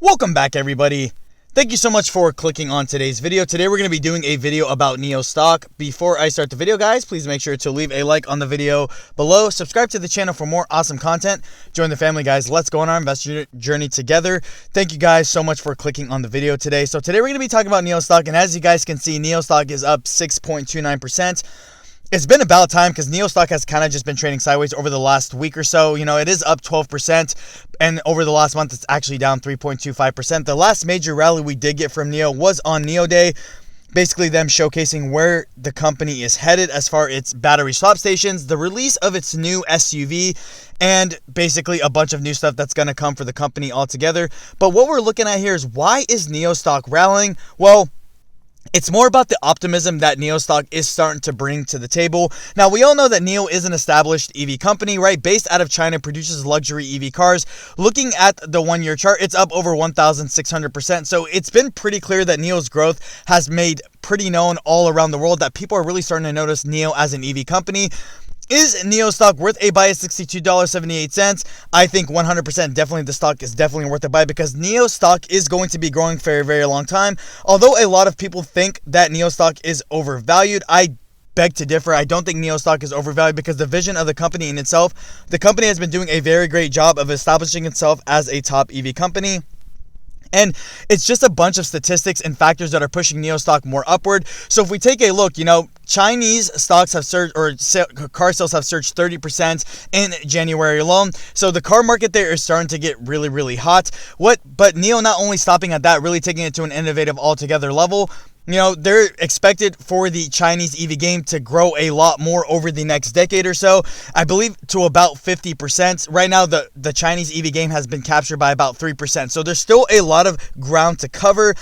Welcome back, everybody. Thank you so much for clicking on today's video. Today we're going to be doing a video about NIO stock. Before I start the video, guys, please make sure to leave a like on the video below. Subscribe to the channel for more awesome content. Join the family, guys. Let's go on our investor journey together. Thank you guys so much for clicking on the video today. So today we're going to be talking about NIO stock, and as you guys can see, NIO stock is up 6.29%. It's been about time because NIO stock has kind of just been trading sideways over the last week or so. You know, it is up 12%, and over the last month, it's actually down 3.25%. The last major rally we did get from NIO was on NIO Day, basically them showcasing where the company is headed as far as its battery swap stations, the release of its new SUV, and basically a bunch of new stuff that's going to come for the company altogether. But what we're looking at here is, why is NIO stock rallying? Well, it's more about the optimism that NIO stock is starting to bring to the table. Now, we all know that NIO is an established EV company, right? Based out of China, produces luxury EV cars. Looking at the one-year chart, it's up over 1,600%. So it's been pretty clear that NIO's growth has made pretty known all around the world that people are really starting to notice NIO as an EV company. Is NIO stock worth a buy at $62.78? I think 100% definitely the stock is definitely worth a buy, because NIO stock is going to be growing for a very long time. Although a lot of people think that NIO stock is overvalued, I beg to differ. I don't think NIO stock is overvalued, because the vision of the company in itself, the company has been doing a very great job of establishing itself as a top EV company. And it's just a bunch of statistics and factors that are pushing NIO stock more upward. So if we take a look, you know, Chinese stocks have surged, or car sales have surged 30% in January alone. So the car market there is starting to get really, really hot. But NIO not only stopping at that, really taking it to an innovative altogether level. You know, they're expected for the Chinese EV game to grow a lot more over the next decade or so. I believe to about 50%. Right now, the Chinese EV game has been captured by about 3%. So there's still a lot of ground to cover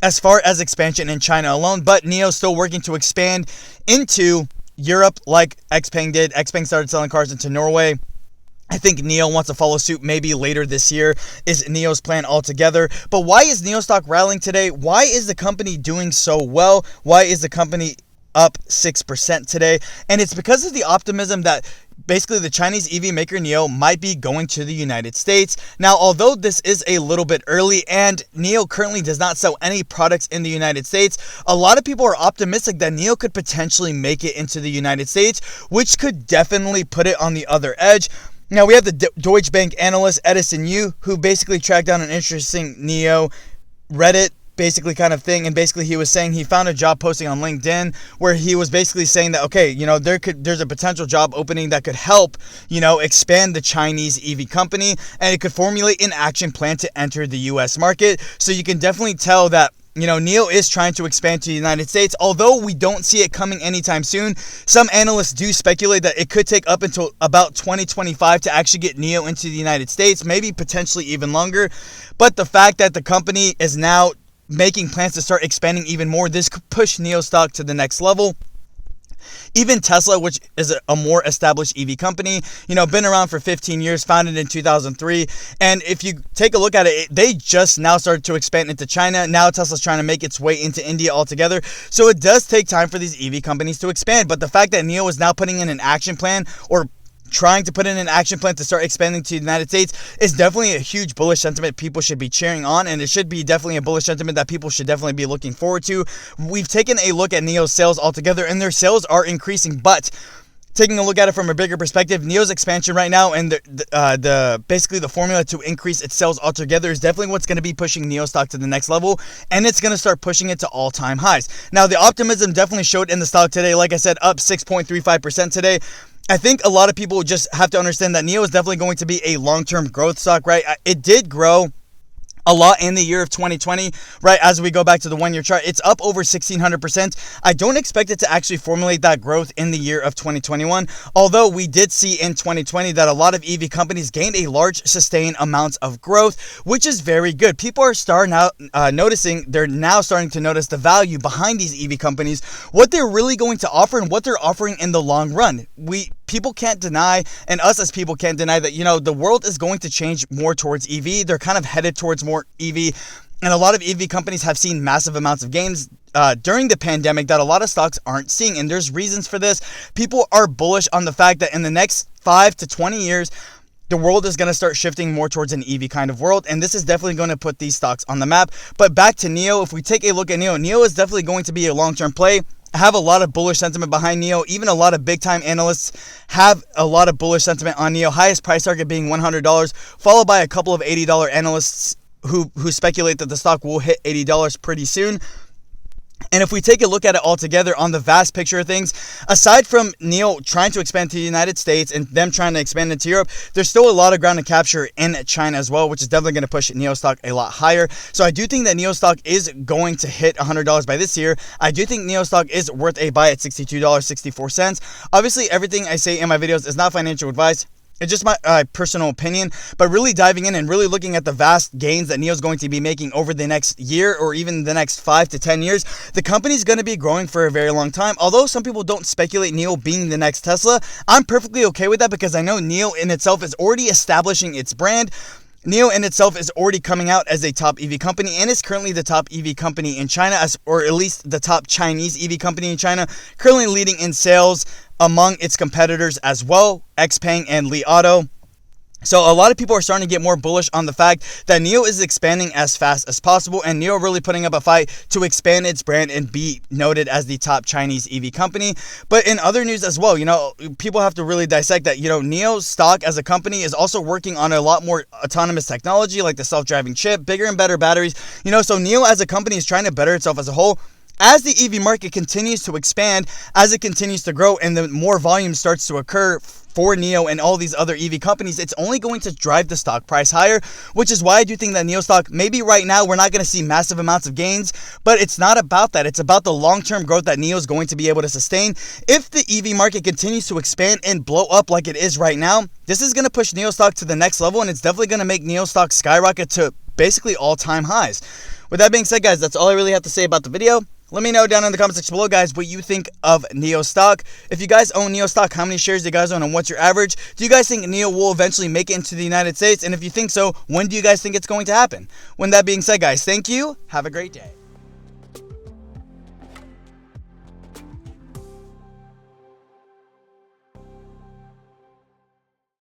as far as expansion in China alone. But NIO's still working to expand into Europe like XPeng did. XPeng started selling cars into Norway. I think NIO wants to follow suit maybe later this year is NIO's plan altogether. But why is NIO stock rallying today? Why is the company doing so well? Why is the company up 6% today? And it's because of the optimism that basically the Chinese EV maker NIO might be going to the United States. Now, although this is a little bit early and NIO currently does not sell any products in the United States, a lot of people are optimistic that NIO could potentially make it into the United States, which could definitely put it on the other edge. Now, we have the Deutsche Bank analyst Edison Yu, who basically tracked down an interesting NIO Reddit basically kind of thing, and basically he was saying he found a job posting on LinkedIn where he was basically saying that, okay, you know, there's a potential job opening that could help, you know, expand the Chinese EV company, and it could formulate an action plan to enter the US market. So you can definitely tell that, you know, NIO is trying to expand to the United States, although we don't see it coming anytime soon. Some analysts do speculate that it could take up until about 2025 to actually get NIO into the United States, maybe potentially even longer. But the fact that the company is now making plans to start expanding even more, this could push NIO stock to the next level. Even Tesla, which is a more established EV company, you know, been around for 15 years, founded in 2003. And if you take a look at it, they just now started to expand into China. Now Tesla's trying to make its way into India altogether. So it does take time for these EV companies to expand. But the fact that NIO is now putting in an action plan, or trying to put in an action plan to start expanding to the United States, is definitely a huge bullish sentiment people should be cheering on, and it should be definitely a bullish sentiment that people should definitely be looking forward to. We've taken a look at NIO's sales altogether, and their sales are increasing, but taking a look at it from a bigger perspective, NIO's expansion right now and basically the formula to increase its sales altogether is definitely what's going to be pushing NIO stock to the next level, and it's going to start pushing it to all-time highs. Now, the optimism definitely showed in the stock today. Like I said, up 6.35% today. I think a lot of people just have to understand that NIO is definitely going to be a long-term growth stock, right? It did grow a lot in the year of 2020, right? As we go back to the one-year chart, it's up over 1,600%. I don't expect it to actually formulate that growth in the year of 2021, although we did see in 2020 that a lot of EV companies gained a large sustained amounts of growth, which is very good. People are they're now starting to notice the value behind these EV companies, what they're really going to offer and what they're offering in the long run. People can't deny, and us as people can't deny that, you know, the world is going to change more towards EV. They're kind of headed towards more EV, and a lot of EV companies have seen massive amounts of gains during the pandemic that a lot of stocks aren't seeing, and there's reasons for this. People are bullish on the fact that in the next 5 to 20 years, the world is going to start shifting more towards an EV kind of world, and this is definitely going to put these stocks on the map. But back to NIO, if we take a look at NIO, NIO is definitely going to be a long-term play. I have a lot of bullish sentiment behind NIO. Even a lot of big-time analysts have a lot of bullish sentiment on NIO. Highest price target being $100, followed by a couple of $80 analysts who speculate that the stock will hit $80 pretty soon. And if we take a look at it all together on the vast picture of things, aside from NIO trying to expand to the United States and them trying to expand into Europe, there's still a lot of ground to capture in China as well, which is definitely going to push NIO stock a lot higher. So I do think that NIO stock is going to hit $100 by this year. I do think NIO stock is worth a buy at $62.64. Obviously, everything I say in my videos is not financial advice. It's just my personal opinion, but really diving in and really looking at the vast gains that NIO is going to be making over the next year or even the next 5 to 10 years, the company is going to be growing for a very long time. Although some people don't speculate NIO being the next Tesla, I'm perfectly okay with that because I know NIO in itself is already establishing its brand. NIO in itself is already coming out as a top EV company and is currently the top EV company in China, or at least the top Chinese EV company in China, currently leading in sales among its competitors as well, XPeng and Li Auto. So a lot of people are starting to get more bullish on the fact that NIO is expanding as fast as possible, and NIO really putting up a fight to expand its brand and be noted as the top Chinese EV company. But in other news as well, people have to really dissect that, NIO stock as a company is also working on a lot more autonomous technology like the self-driving chip, bigger and better batteries. So NIO as a company is trying to better itself as a whole. As the EV market continues to expand, as it continues to grow, and the more volume starts to occur for NIO and all these other EV companies, it's only going to drive the stock price higher, which is why I do think that NIO stock, maybe right now we're not going to see massive amounts of gains, but it's not about that. It's about the long-term growth that NIO is going to be able to sustain. If the EV market continues to expand and blow up like it is right now, this is going to push NIO stock to the next level, and it's definitely going to make NIO stock skyrocket to basically all-time highs. With that being said, guys, that's all I really have to say about the video. Let me know down in the comment section below, guys, what you think of NIO stock. If you guys own NIO stock, how many shares do you guys own and what's your average? Do you guys think NIO will eventually make it into the United States? And if you think so, when do you guys think it's going to happen? With that being said, guys, thank you. Have a great day.